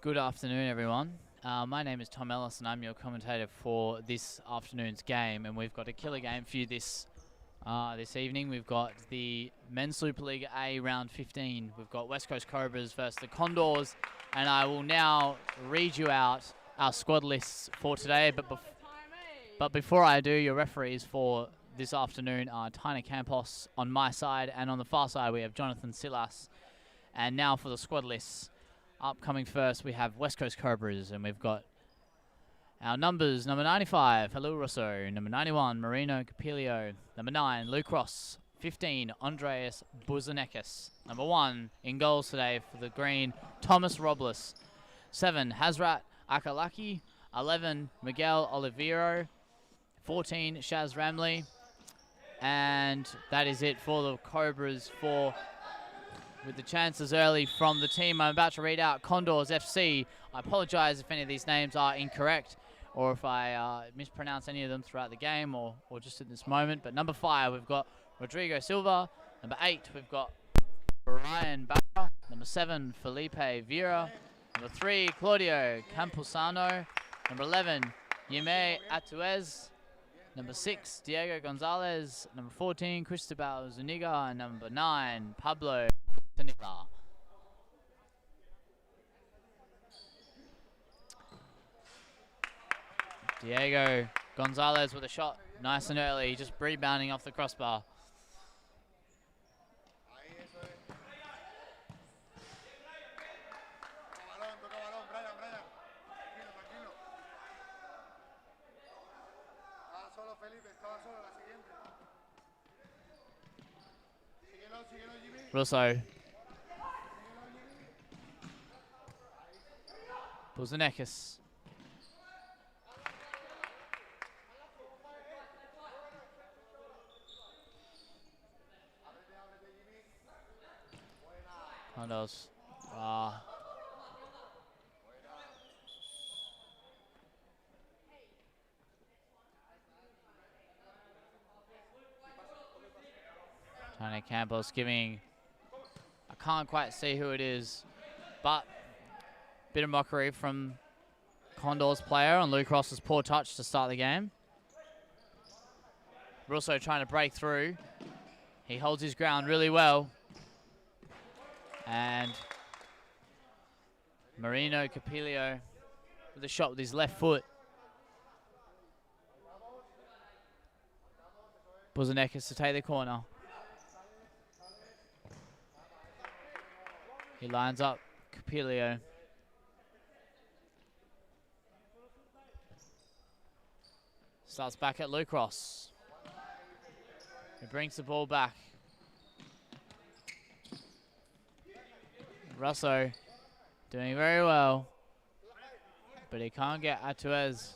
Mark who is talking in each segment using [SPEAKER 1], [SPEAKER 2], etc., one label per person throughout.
[SPEAKER 1] Good afternoon, everyone. My name is Tom Ellis, and I'm your commentator for this afternoon's game. And we've got a killer game for you this evening. We've got the Men's Supa Liga A round 15. We've got West Coast Cobras versus the Condors, and I will now read you out our squad lists for today. But before I do, your referees for this afternoon are Tina Campos on my side, and on the far side we have Jonathan Silas. And now for the squad lists. Upcoming first, we have West Coast Cobras, and we've got our numbers. Number 95, Hello Rosso. Number 91, Marino Capilio. Number 9, Luke Ross. 15, Andreas Buzanekis. Number 1, in goals today for the Green, Thomas Robles. 7, Hazrat Akalaki. 11, Miguel Oliveiro. 14, Shaz Ramley. And that is it for the Cobras with the chances early from the team I'm about to read out. Condors FC. I apologize if any of these names are incorrect or if I mispronounce any of them throughout the game or just at this moment. But number 5, we've got Rodrigo Silva. Number 8, we've got Brian Barra. Number 7, Felipe Vieira. Number 3, Claudio Camposano. Number 11, Yime Atuez. Number 6, Diego Gonzalez. Number 14, Cristobal Zuniga. And number 9, Pablo Quintanilla. Diego Gonzalez with a shot, nice and early, just rebounding off the crossbar. Russo. Buzanekis. Condors. Tony Campos giving, I can't quite see who it is, but bit of mockery from Condors player on Luke Ross's poor touch to start the game. Russo trying to break through. He holds his ground really well. And Marino Capilio with a shot with his left foot. Buzanekis to take the corner. He lines up Capilio. Starts back at Luke Ross. He brings the ball back. Russo doing very well, but he can't get Atuez.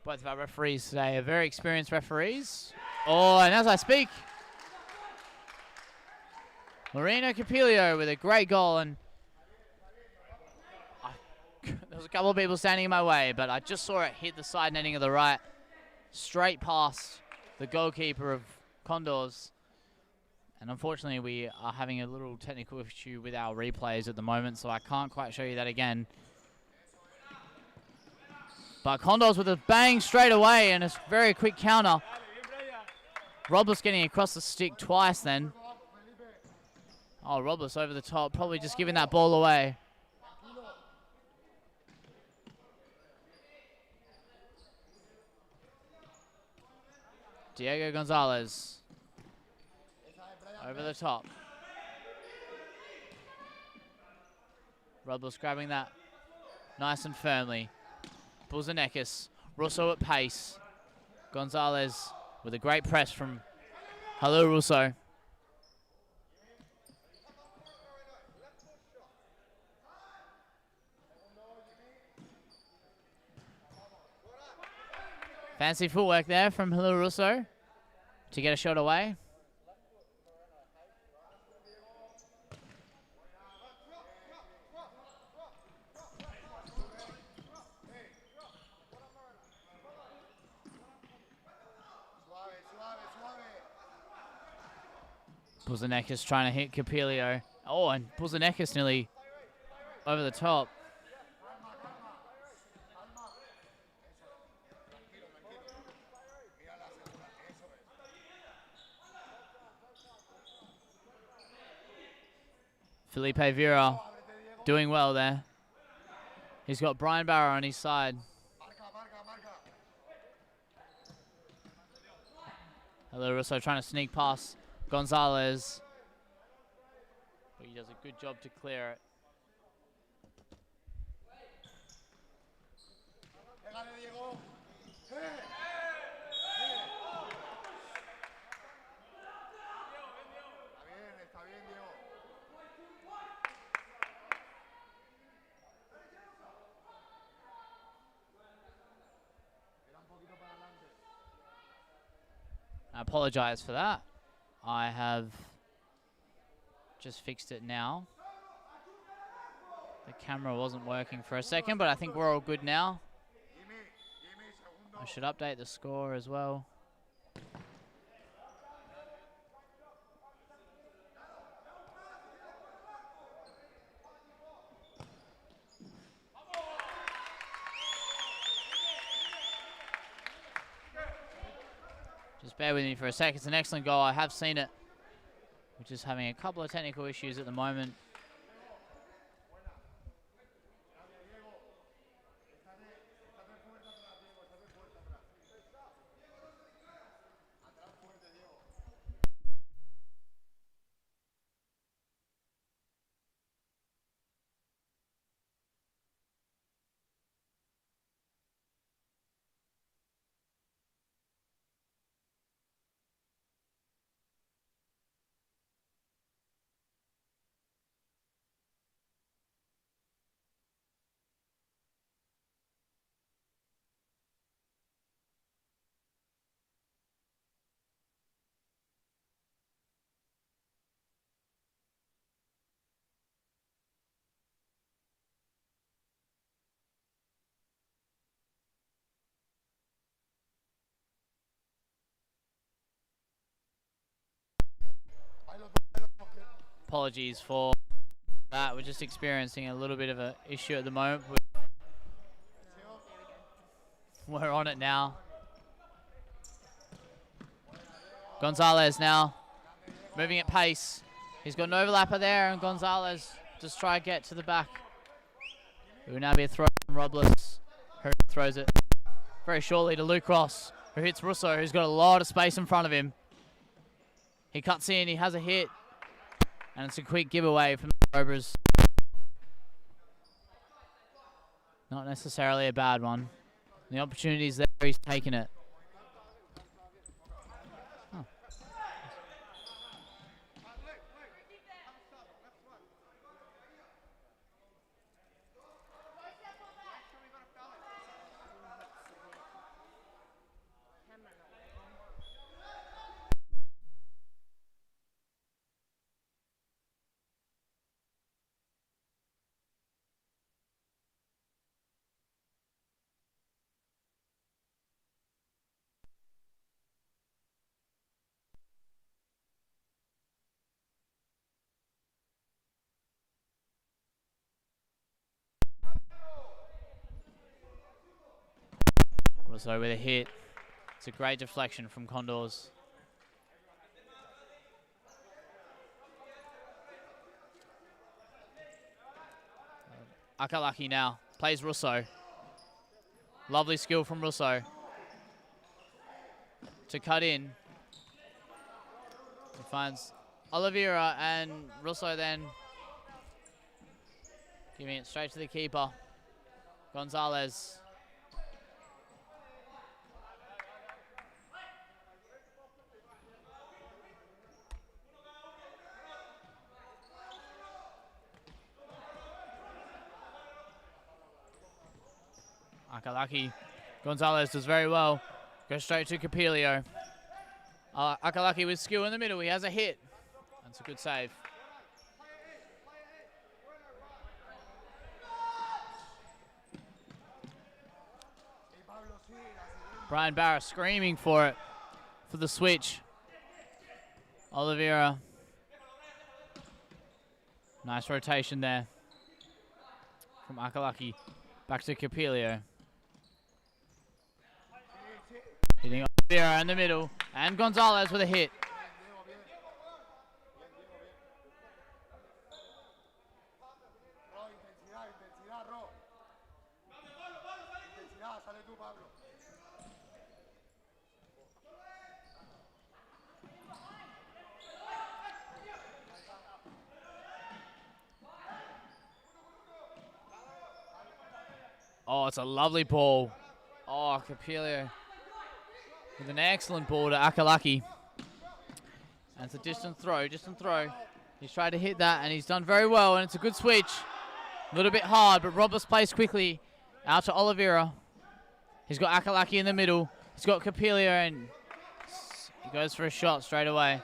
[SPEAKER 1] Both of our referees today are very experienced referees. Oh, and as I speak, Marino Capilio with a great goal, and there was a couple of people standing in my way, but I just saw it hit the side netting of the right, straight past the goalkeeper of Condors. And unfortunately, we are having a little technical issue with our replays at the moment, so I can't quite show you that again. But Condors with a bang straight away and a very quick counter. Robles getting across the stick twice then. Oh, Robles over the top, probably just giving that ball away. Diego Gonzalez over the top. Robles grabbing that nice and firmly. Buzanekis, Russo at pace. Gonzalez with a great press from Hello Russo. Fancy footwork there from Hello Russo to get a shot away. Buzanekis trying to hit Capilio. Oh, and Buzanekis nearly over the top. Felipe Vera doing well there. He's got Brian Barrow on his side. Hello Russo trying to sneak past Gonzalez. But he does a good job to clear it. I apologize for that. I have just fixed it now. The camera wasn't working for a second, but I think we're all good now. I should update the score as well. Just bear with me for a sec. It's an excellent goal. I have seen it. We're just having a couple of technical issues at the moment. Apologies for that. We're just experiencing a little bit of an issue at the moment. We're on it now. Gonzalez now moving at pace. He's got an overlapper there, and Gonzalez just try to get to the back. It will now be a throw from Robles, who throws it very shortly to Luke Ross, who hits Russo, who's got a lot of space in front of him. He cuts in, he has a hit, and it's a quick giveaway from the Cobras. Not necessarily a bad one. The opportunity's there, he's taking it. Oh. Russo with a hit. It's a great deflection from Condors. Akalaki now plays Russo. Lovely skill from Russo to cut in. He finds Oliveira, and Russo then giving it straight to the keeper. Gonzalez. Akalaki. Gonzalez does very well. Goes straight to Capilio. Akalaki with skill in the middle. He has a hit. That's a good save. Brian Barra screaming for it, for the switch. Oliveira Nice rotation there from Akalaki. Back to Capilio. Hitting Oliveira in the middle. And Gonzalez with a hit. Oh, it's a lovely ball. Oh, Capilio with an excellent ball to Akalaki. And it's a distant throw. He's tried to hit that, and he's done very well, and it's a good switch. A little bit hard, but Roberts plays quickly out to Oliveira. He's got Akalaki in the middle. He's got Capilio, and he goes for a shot straight away.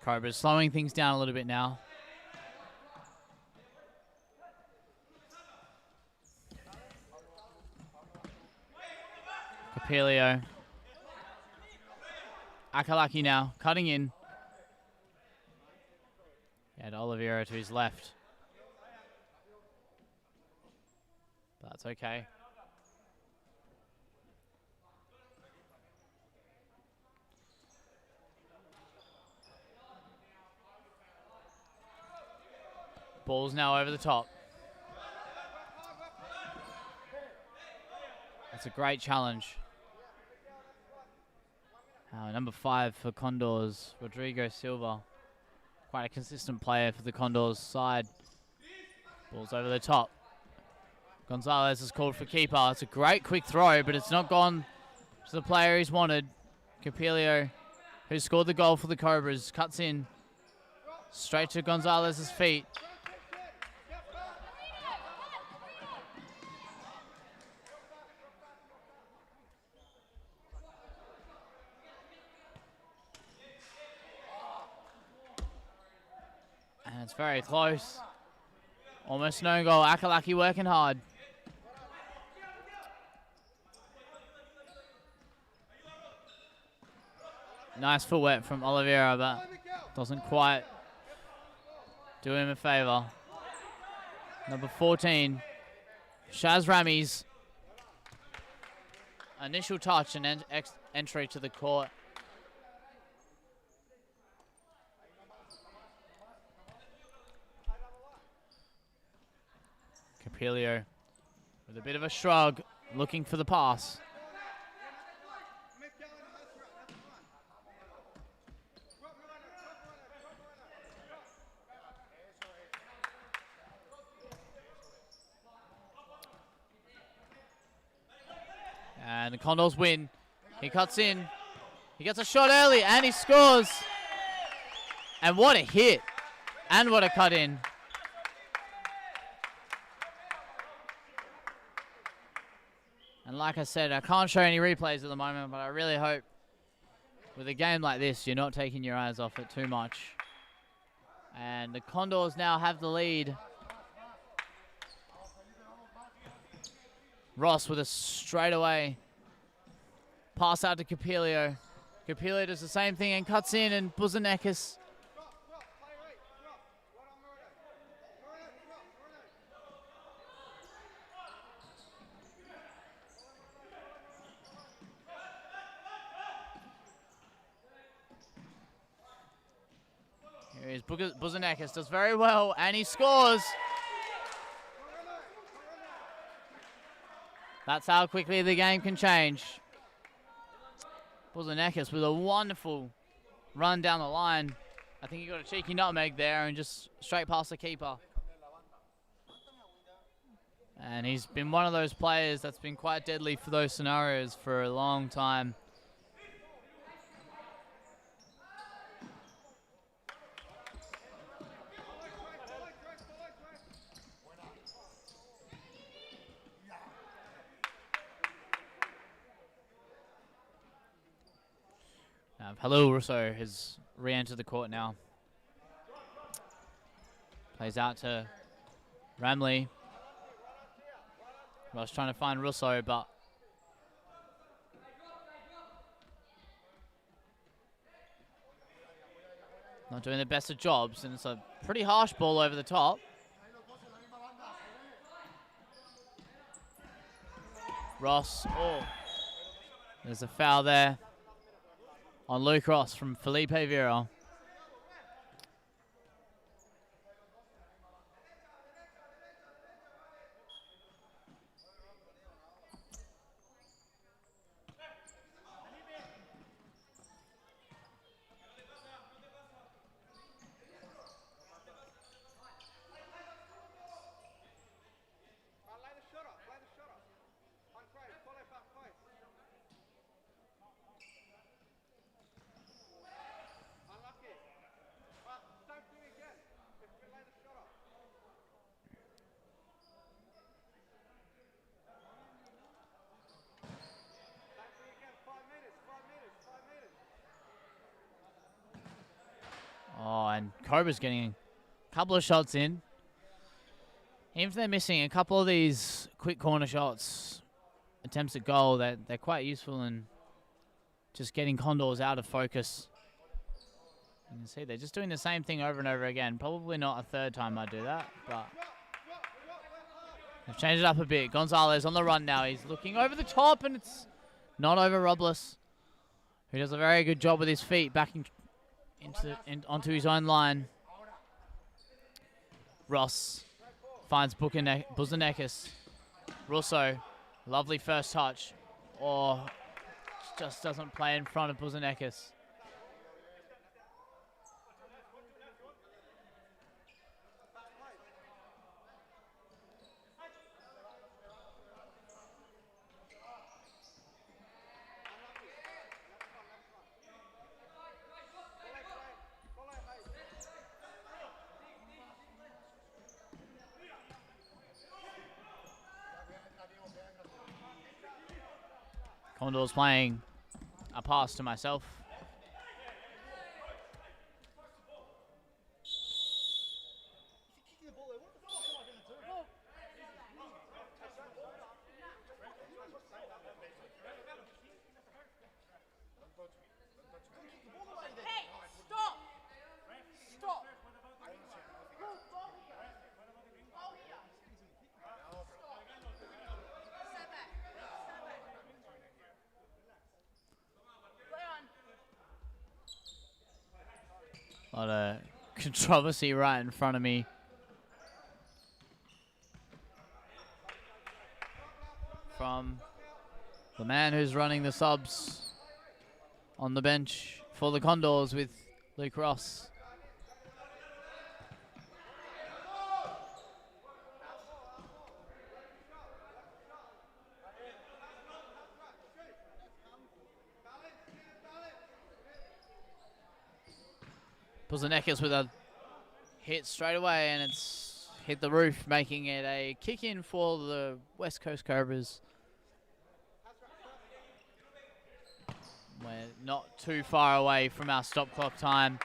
[SPEAKER 1] Cobras slowing things down a little bit now. Capilio. Akalaki now, cutting in. And Oliveira to his left. That's okay. Ball's now over the top. That's a great challenge. Number 5 for Condors, Rodrigo Silva. Quite a consistent player for the Condors side. Ball's over the top. Gonzalez is called for keeper. It's a great quick throw, but it's not gone to the player he's wanted. Capilio, who scored the goal for the Cobras, cuts in straight to Gonzalez's feet. And it's very close. Almost no goal. Akalaki working hard. Nice footwork from Oliveira, but doesn't quite do him a favour. Number 14, Shaz Rami's initial touch and entry to the court. Capilio with a bit of a shrug, looking for the pass. And the Condors win. He cuts in. He gets a shot early and he scores. And what a hit. And what a cut in. And like I said, I can't show any replays at the moment, but I really hope with a game like this, you're not taking your eyes off it too much. And the Condors now have the lead. Ross with a straightaway pass out to Capilio. Capilio does the same thing and cuts in, and Buzanekis. Here is Buzanekis, does very well, and he scores. That's how quickly the game can change. Buzanekis with a wonderful run down the line. I think he got a cheeky nutmeg there and just straight past the keeper. And he's been one of those players that's been quite deadly for those scenarios for a long time. Hello Russo has re-enter the court now. Plays out to Ramley. Ross trying to find Russo, but not doing the best of jobs, and it's a pretty harsh ball over the top. Ross, oh, there's a foul there on Luke Ross from Felipe Vera. Oh, and Cobras getting a couple of shots in. Even if they're missing a couple of these quick corner shots, attempts at goal, they're quite useful in just getting Condors out of focus. You can see they're just doing the same thing over and over again. Probably not a third time I do that, but they've changed it up a bit. Gonzalez on the run now. He's looking over the top, and it's not over Robles, who does a very good job with his feet backing onto his own line. Ross finds Buzanekis. Russo, lovely first touch. Or just doesn't play in front of Buzanekis. Condors playing a pass to myself. A lot of controversy right in front of me. From the man who's running the subs on the bench for the Condors with Luke Ross. Buzanekis with a hit straight away, and it's hit the roof, making it a kick in for the West Coast Cobras. We're not too far away from our stop clock time.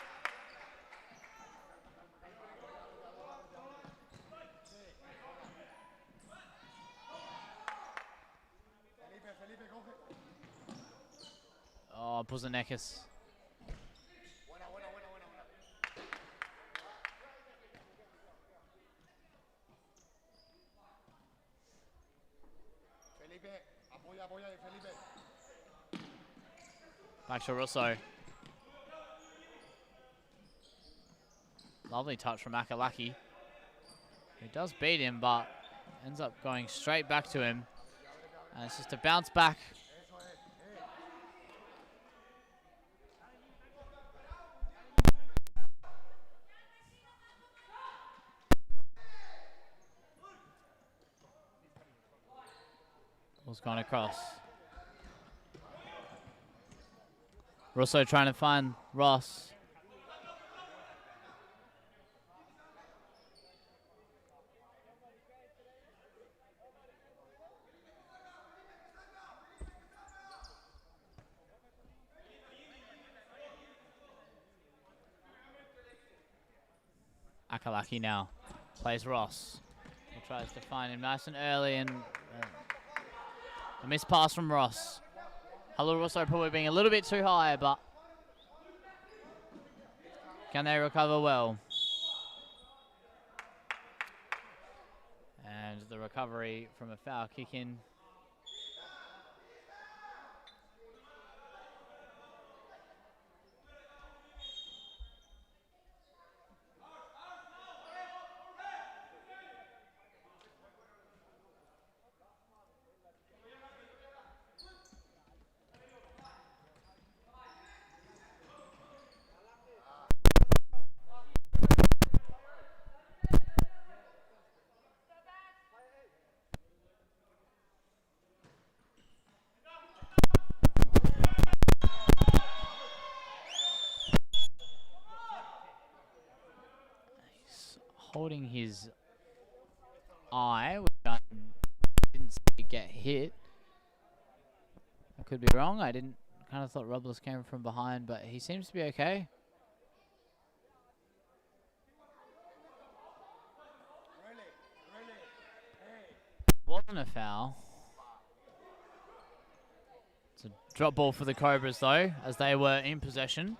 [SPEAKER 1] Oh, Buzanekis. Back to Russo. Lovely touch from Akalaki. He does beat him, but ends up going straight back to him. And it's just a bounce back. Ball's gone across. Russo trying to find Ross. Akalaki now plays Ross. He tries to find him nice and early, and a missed pass from Ross. Halaroso probably being a little bit too high, but can they recover well? And the recovery from a foul kick in. Holding his eye, which I didn't see get hit. I could be wrong. I didn't. Kind of thought Robles came from behind, but he seems to be okay. Wasn't a foul. It's a drop ball for the Cobras though, as they were in possession.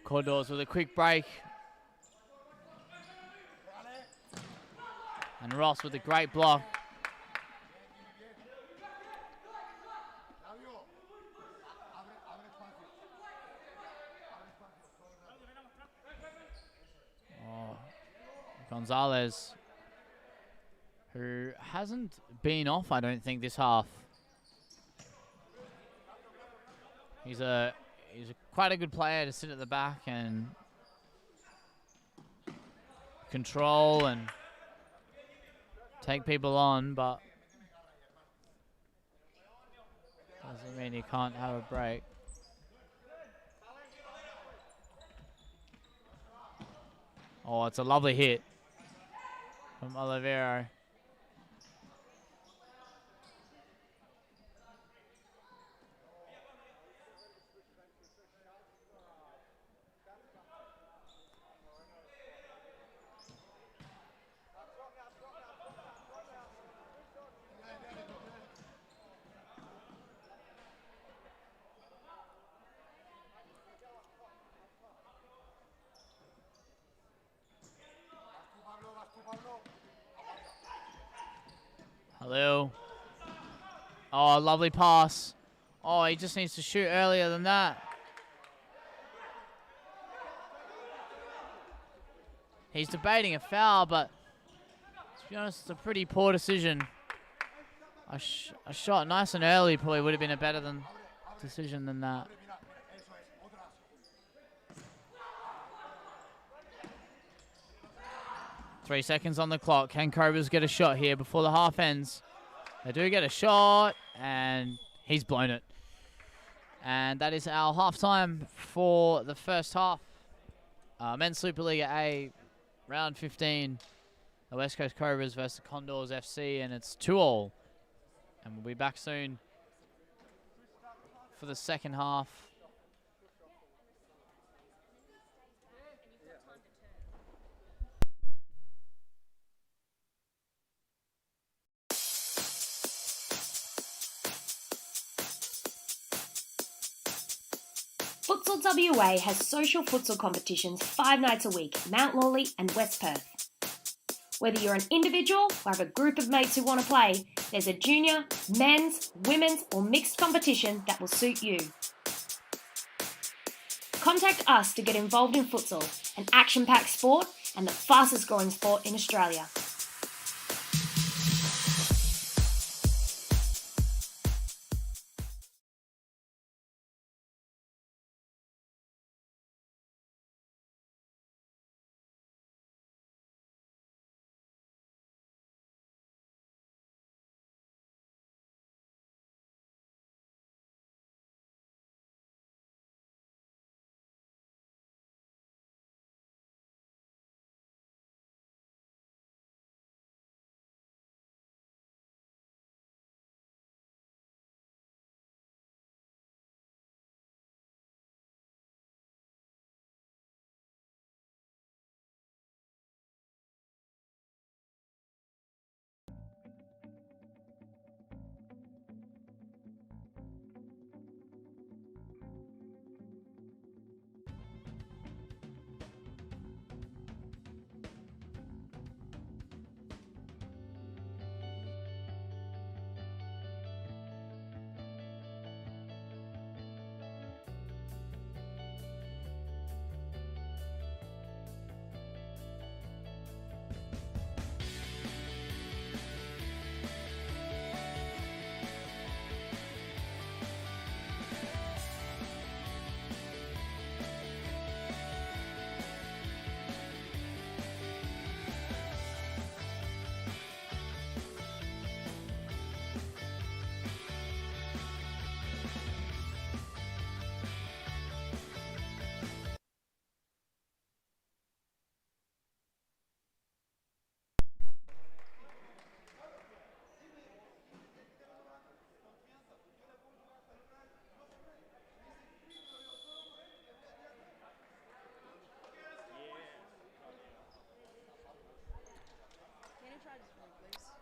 [SPEAKER 1] Condors with a quick break. And Ross with a great block. Oh, Gonzalez, who hasn't been off, I don't think, this half. He's quite a good player to sit at the back and control and take people on, but doesn't mean he can't have a break. Oh, it's a lovely hit from Olivero. Hello. Oh, lovely pass. Oh, he just needs to shoot earlier than that. He's debating a foul, but to be honest, it's a pretty poor decision. A shot nice and early probably would have been a better decision than that. Three seconds on the clock. Can Cobras get a shot here before the half ends? They do get a shot, and he's blown it. And that is our halftime for the first half. Men's Supa Liga A, round 15. The West Coast Cobras versus the Condors FC, and it's 2-2. And we'll be back soon for the second half.
[SPEAKER 2] Futsal WA has social futsal competitions 5 nights a week, Mount Lawley and West Perth. Whether you're an individual or have a group of mates who want to play, there's a junior, men's, women's or mixed competition that will suit you. Contact us to get involved in futsal, an action-packed sport and the fastest growing sport in Australia.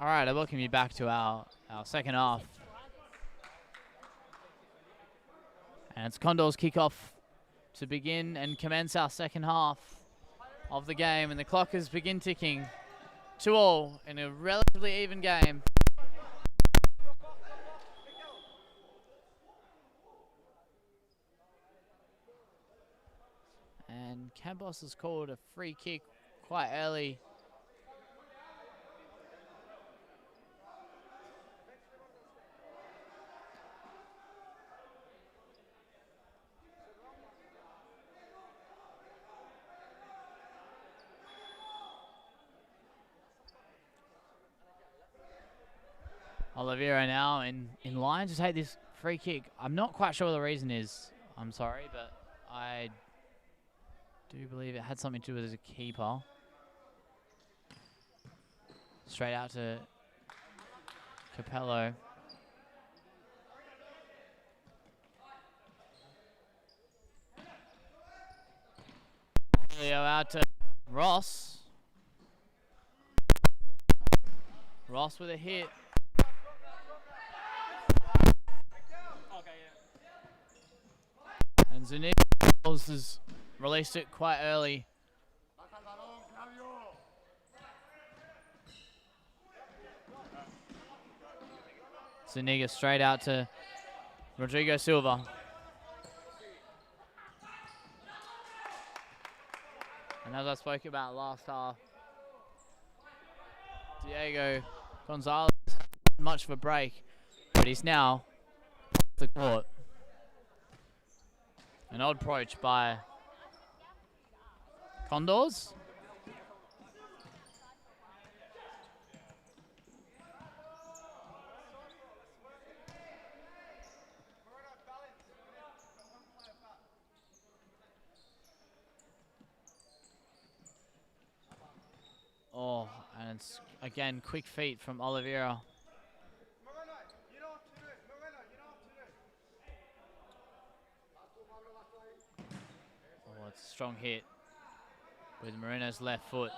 [SPEAKER 1] All right, I welcome you back to our second half. And it's Condors kickoff to begin and commence our second half of the game. And the clock has begin ticking 2-2 in a relatively even game. And Campos has called a free kick quite early. Oliveira now in line to take this free kick. I'm not quite sure what the reason is. I'm sorry, but I do believe it had something to do with the keeper. Straight out to Capello. Leo out to Ross. Ross with a hit. And Zuniga has released it quite early. Zuniga straight out to Rodrigo Silva. And as I spoke about last half, Diego Gonzalez hasn't had much of a break, but he's now off the court. An odd approach by Condors. Oh, and it's again quick feet from Oliveira. Oh, it's a strong hit with Moreno's left foot.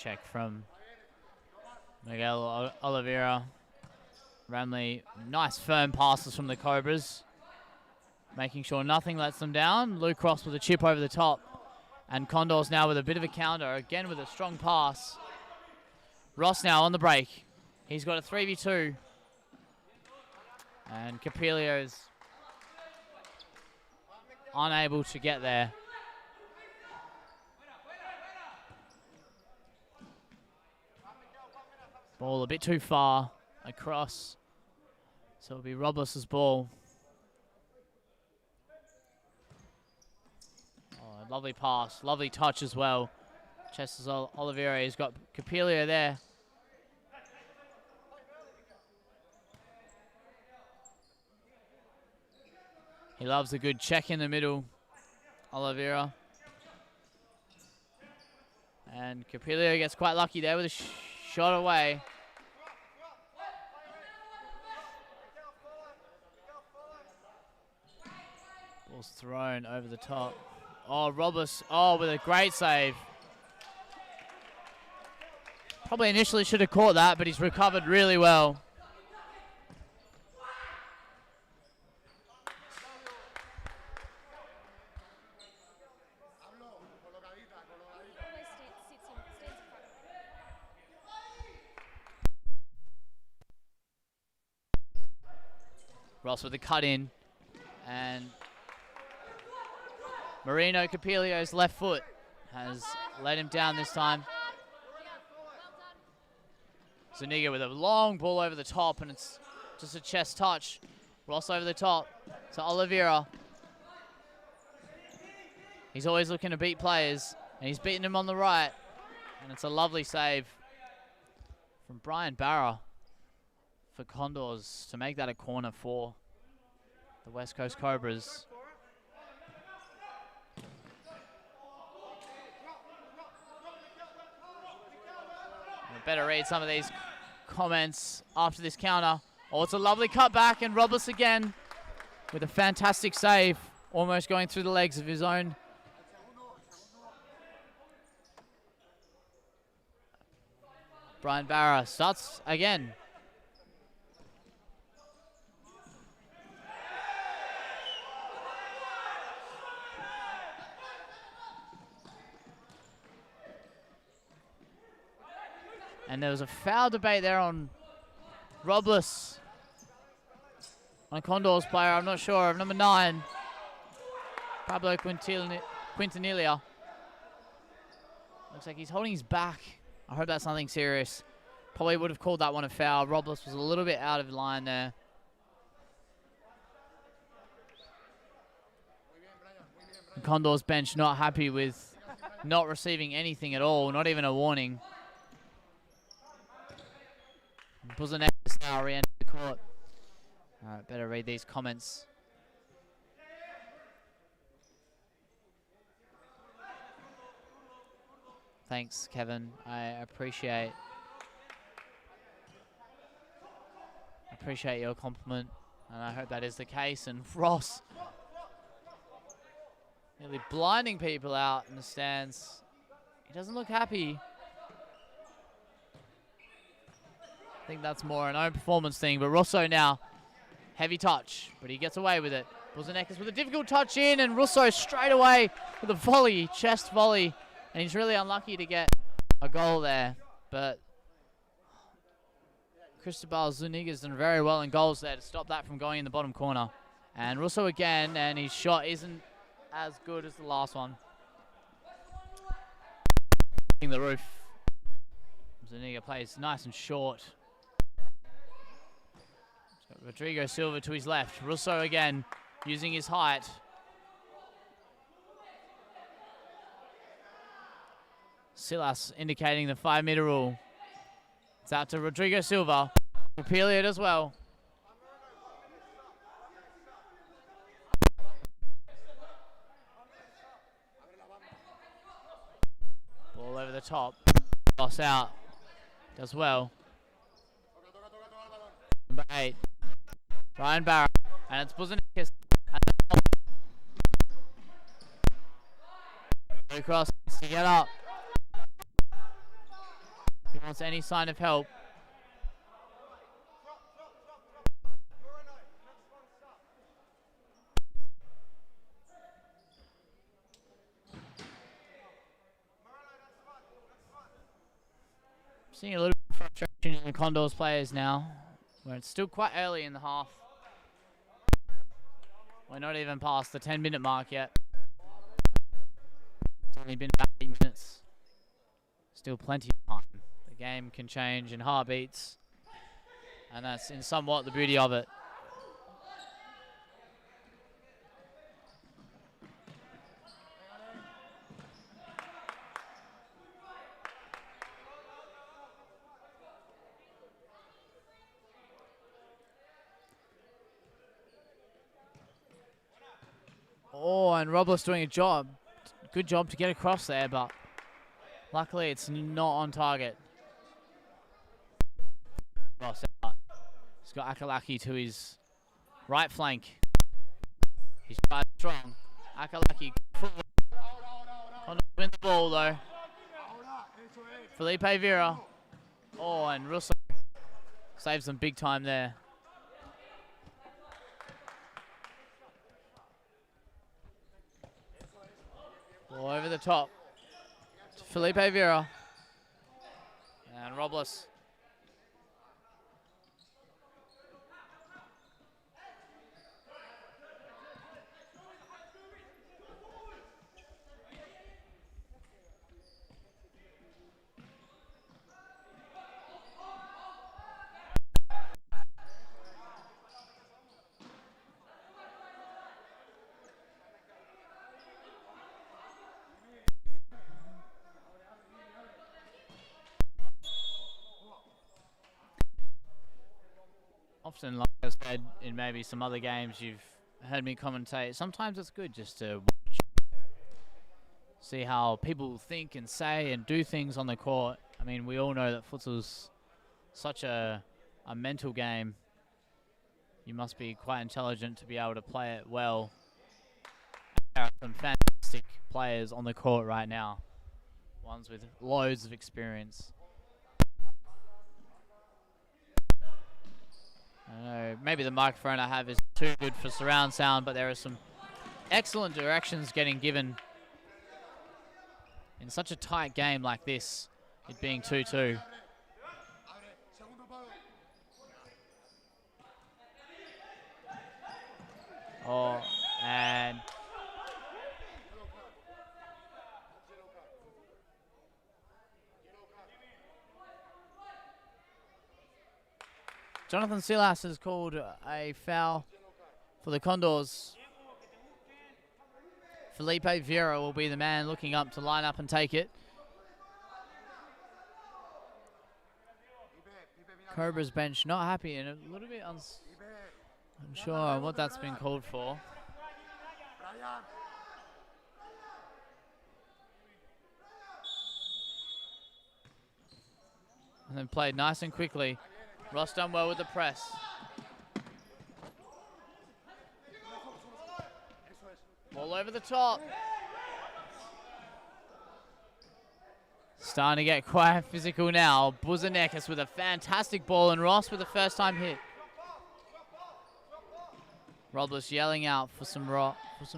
[SPEAKER 1] Check from Miguel Oliveira. Ramley, nice firm passes from the Cobras, making sure nothing lets them down. Luke Ross with a chip over the top. And Condors now with a bit of a counter, again with a strong pass. Ross now on the break. He's got a 3v2. And Capelio's unable to get there. Ball a bit too far across. So it'll be Robles' ball. Oh, lovely pass, lovely touch as well. Chester's Oliveira, he's got Capelio there. He loves a good check in the middle, Oliveira. And Capelio gets quite lucky there with a shot away. Ball's thrown over the top. Oh, Robles, with a great save. Probably initially should have caught that, but he's recovered really well. Ross with a cut in, and Marino Capelio's left foot has let him down this time. Zuniga with a long ball over the top, and it's just a chest touch. Ross over the top to Oliveira. He's always looking to beat players, and he's beating him on the right. And it's a lovely save from Brian Barra for Condors to make that a corner for the West Coast Cobras. better read some of these comments after this counter. Oh, it's a lovely cutback, and Robles again with a fantastic save, almost going through the legs of his own. Brian Barra starts again. And there was a foul debate there on Robles, on a Condors player, I'm not sure, of number 9, Pablo Quintanilla. Looks like he's holding his back. I hope that's nothing serious. Probably would have called that one a foul. Robles was a little bit out of line there. The Condors bench not happy with not receiving anything at all, not even a warning. Buzanek is now re-entered the court. Alright, better read these comments. Thanks, Kevin. I appreciate your compliment, and I hope that is the case. And Ross nearly blinding people out in the stands. He doesn't look happy. I think that's more an own performance thing, but Russo now, heavy touch, but he gets away with it. Buzanekas with a difficult touch in, and Russo straight away with a volley, chest volley, and he's really unlucky to get a goal there, but Cristobal Zuniga's done very well in goals there to stop that from going in the bottom corner. And Russo again, and his shot isn't as good as the last one. The roof. Zuniga plays nice and short. Rodrigo Silva to his left. Russo again, using his height. Silas indicating the 5-meter rule. It's out to Rodrigo Silva. Appeal it as well. Ball over the top. Loss out. Does well. Number 8. Ryan Barra. And it's Buzanekas. Across to get up. He wants any sign of help. Seeing a little bit of frustration in the Condors players now, where it's still quite early in the half. We're not even past the 10-minute mark yet. It's only been about 8 minutes. Still plenty of time. The game can change in heartbeats, and that's in somewhat the beauty of it. Oh, and Robles doing a job. Good job to get across there, but luckily it's not on target. Ross out. He's got Akalaki to his right flank. He's quite strong. Akalaki win the ball though. Felipe Vera. Oh, and Russo saves them big time there. Ball over the top to Felipe Vera. And Robles. Often, like I said, in maybe some other games you've heard me commentate, sometimes it's good just to watch, see how people think and say and do things on the court. I mean, we all know that futsal's such a mental game. You must be quite intelligent to be able to play it well. There are some fantastic players on the court right now. Ones with loads of experience. I don't know, maybe the microphone I have is too good for surround sound, but there are some excellent directions getting given in such a tight game like this, it being 2-2. Oh, and Jonathan Silas has called a foul for the Condors. Felipe Vieira will be the man looking up to line up and take it. Cobras bench not happy and a little bit unsure on what that's been called for. And then played nice and quickly. Ross done well with the press. Ball over the top. Starting to get quite physical now. Buzanekis with a fantastic ball and Ross with a first time hit. Robles yelling out for some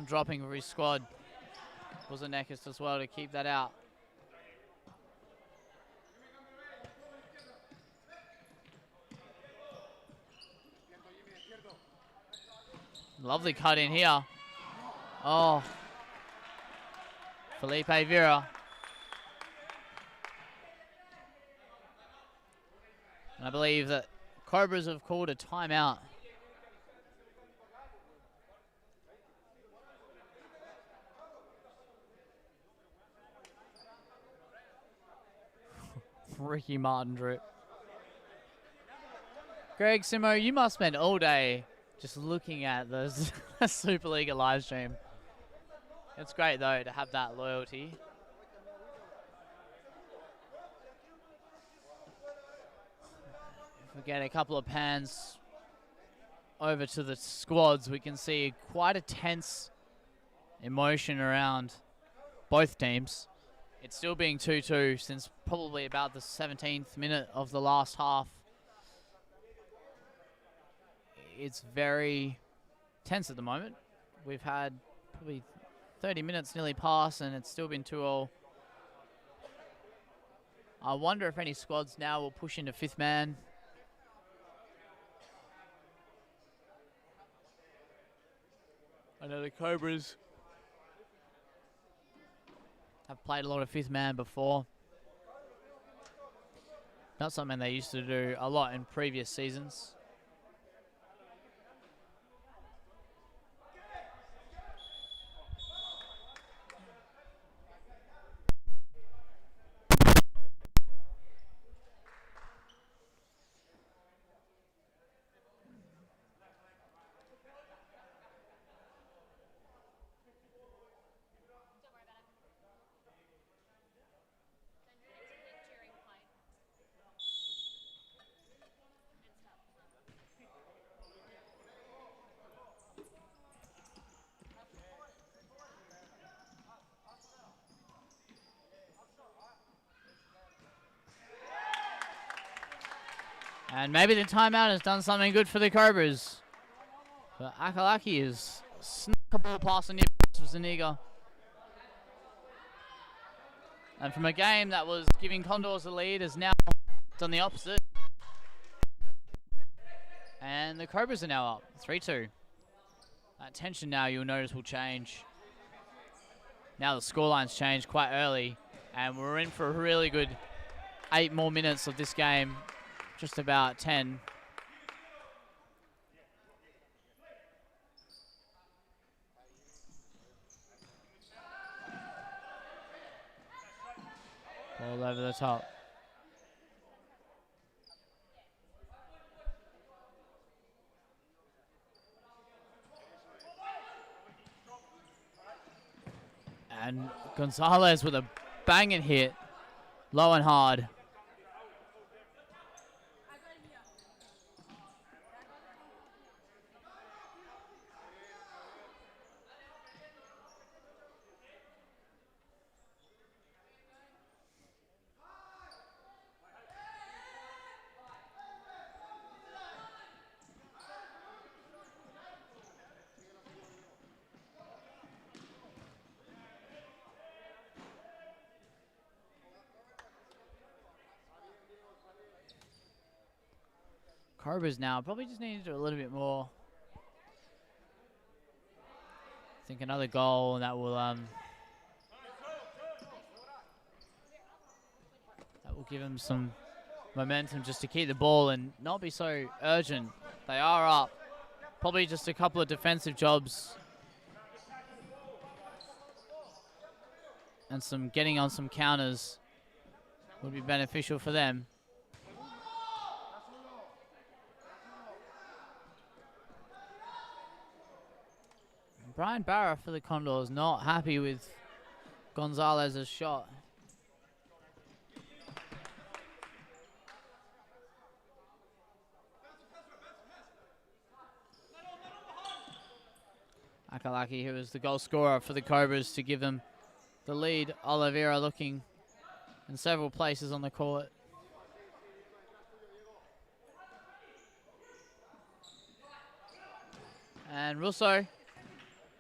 [SPEAKER 1] dropping for his squad. Buzanekis as well to keep that out. Lovely cut in here. Oh. Felipe Vieira. And I believe that Cobras have called a timeout. Ricky Martin drip. Greg Simo, you must spend all day just looking at the Supa Liga live stream. It's great though to have that loyalty. If we get a couple of pans over to the squads, we can see quite a tense emotion around both teams. It's still being 2-2 since probably about the 17th minute of the last half. It's very tense at the moment. We've had probably 30 minutes nearly pass and it's still been 2-2. I wonder if any squads now will push into fifth man. I know the Cobras have played a lot of fifth man before. Not something they used to do a lot in previous seasons. And maybe the timeout has done something good for the Cobras. But Akalaki is snuck a ball past the near for Zuniga. And from a game that was giving Condors the lead, has now done the opposite. And the Cobras are now up, 3-2. That tension now, you'll notice, will change. Now the scoreline's changed quite early. And we're in for a really good 8 more minutes of this game. Just about 10. Ball over the top. And Gonzalez with a banging hit. Low and hard. Cobras now probably just need to do a little bit more. I think another goal and that will give them some momentum just to keep the ball and not be so urgent. They are up. Probably just a couple of defensive jobs and some getting on some counters would be beneficial for them. Brian Barra for the Condors not happy with Gonzalez's shot. Akalaki, who is the goal scorer for the Cobras to give them the lead. Oliveira looking in several places on the court. And Russo.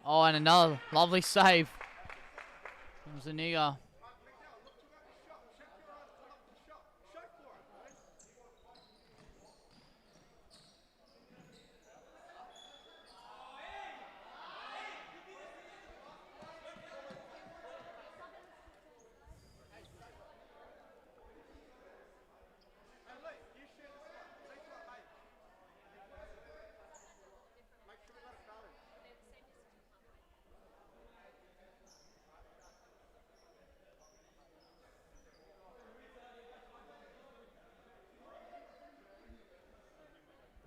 [SPEAKER 1] Oh, and another lovely save from Zuniga.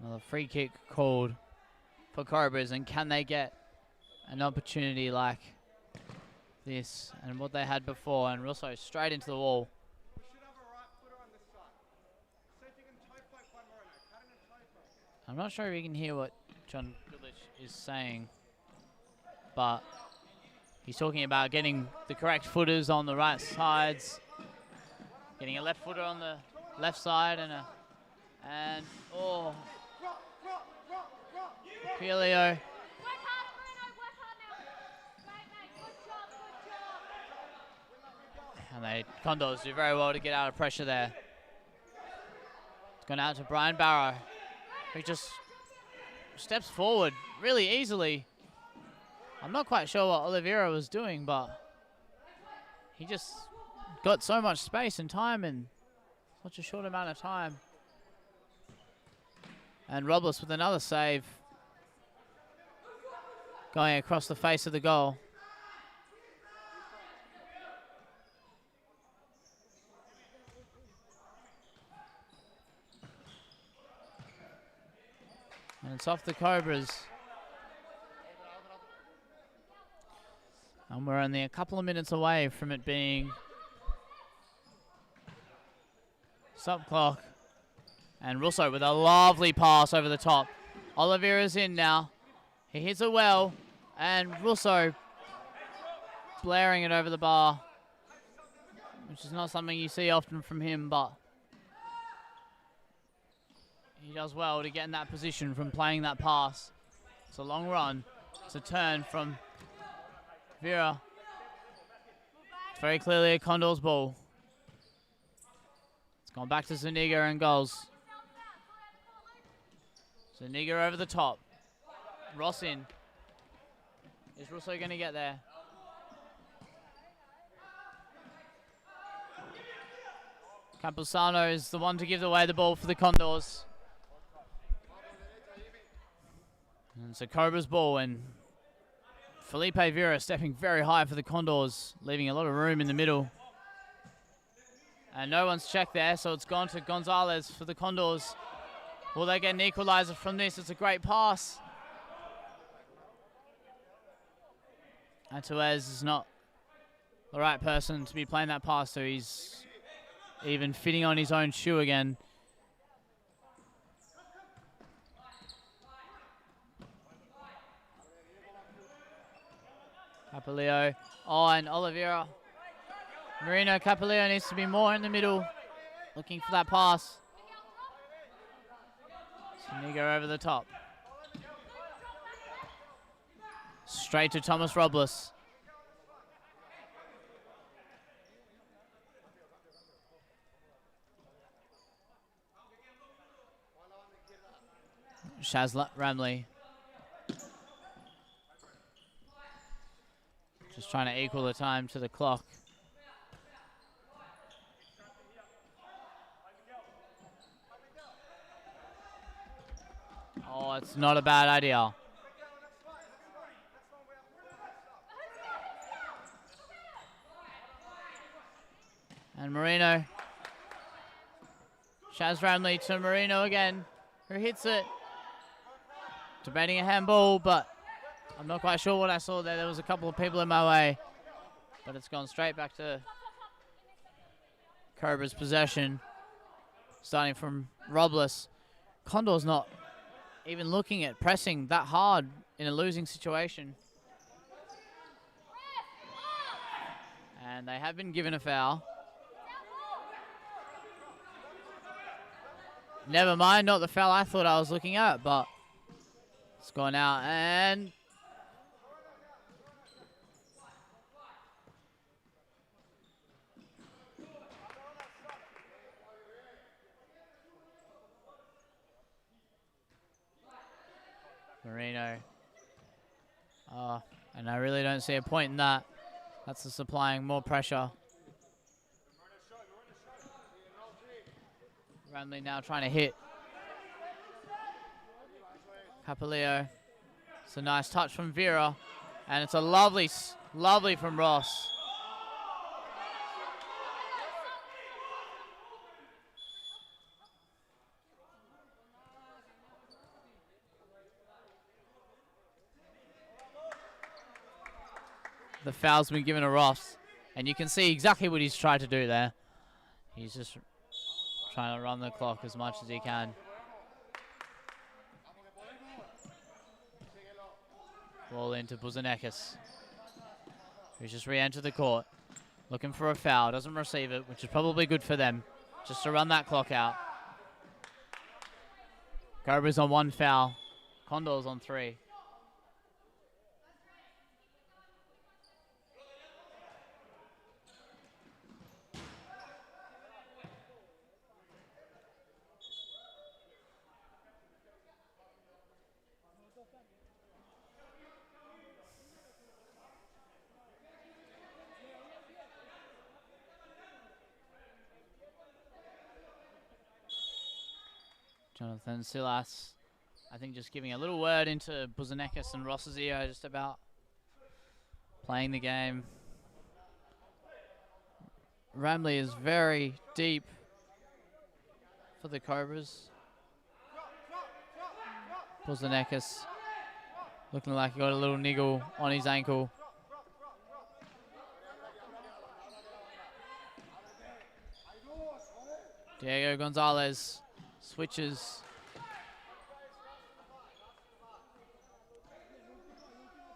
[SPEAKER 1] Another free kick called for Cobras, and can they get an opportunity like this and what they had before? And Russo straight into the wall. I'm not sure if you can hear what John Goodrich is saying, but he's talking about getting the correct footers on the right sides, getting a left footer on the left side and oh, Pielio. And the Condors do very well to get out of pressure there. It's gone out to Brian Barrow, who just steps forward really easily. I'm not quite sure what Oliveira was doing, but he just got so much space and time in such a short amount of time. And Robles with another save, going across the face of the goal. And it's off the Cobras. And we're only a couple of minutes away from it being stop clock. And Russo with a lovely pass over the top. Oliveira's in now. He hits it well. And Russo blaring it over the bar, which is not something you see often from him, but he does well to get in that position from playing that pass. It's a long run. It's a turn from Vera. It's very clearly a Condors ball. It's gone back to Zuniga and goals. Zuniga over the top. Ross in. Is Russo going to get there? Camposano is the one to give away the ball for the Condors. And it's a Cobras ball, and Felipe Vera stepping very high for the Condors, leaving a lot of room in the middle. And no one's checked there, so it's gone to Gonzalez for the Condors. Will they get an equalizer from this? It's a great pass. Antuez is not the right person to be playing that pass, so he's even fitting on his own shoe again. Capilio. Oh, and Oliveira. Marino Capilio needs to be more in the middle, looking for that pass. Zuniga over the top. Straight to Thomas Robles. Ramley. Just trying to equal the time to the clock. Oh, it's not a bad idea. And Marino. Shaz Ramley to Marino again, who hits it. Debating a handball, but I'm not quite sure what I saw there. There was a couple of people in my way, but it's gone straight back to Cobras' possession, starting from Robles. Condors not even looking at pressing that hard in a losing situation. And they have been given a foul. Never mind, not the foul I thought I was looking at, but it's gone out. And Marino. And I really don't see a point in that. That's just applying more pressure. Ramley now trying to hit Capilio. It's a nice touch from Vera, and it's a lovely from Ross. The foul's been given to Ross, and you can see exactly what he's tried to do there. He's just trying to run the clock as much as he can. Ball into Buzanekis, who's just re-entered the court, looking for a foul. Doesn't receive it, which is probably good for them, just to run that clock out. Cobras on 1 foul, Condors on 3. Jonathan Silas, I think, just giving a little word into Buzanekis and Ross's ear just about playing the game. Ramley is very deep for the Cobras. Buzanekis looking like he got a little niggle on his ankle. Diego Gonzalez switches.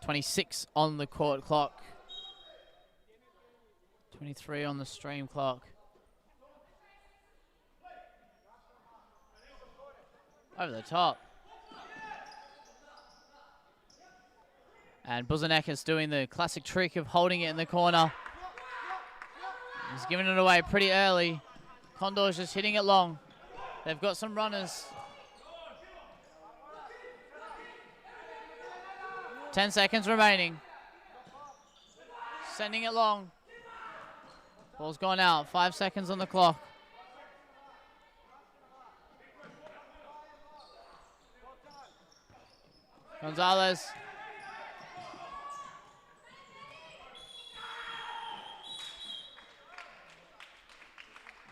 [SPEAKER 1] 26 on the court clock. 23 on the stream clock. Over the top. And Buzanekis doing the classic trick of holding it in the corner. He's giving it away pretty early. Condors just hitting it long. They've got some runners. 10 seconds remaining. Sending it long. Ball's gone out. 5 seconds on the clock. Gonzalez.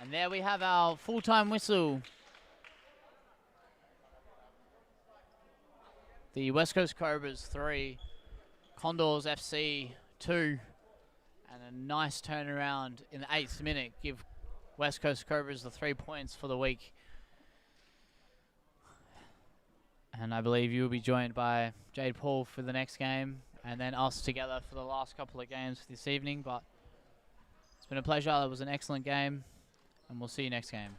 [SPEAKER 1] And there we have our full-time whistle. The West Coast Cobras 3, Condors FC 2, and a nice turnaround in the 8th minute. Give West Coast Cobras the 3 points for the week. And I believe you will be joined by Jade Paul for the next game, and then us together for the last couple of games this evening. But it's been a pleasure. It was an excellent game, and we'll see you next game.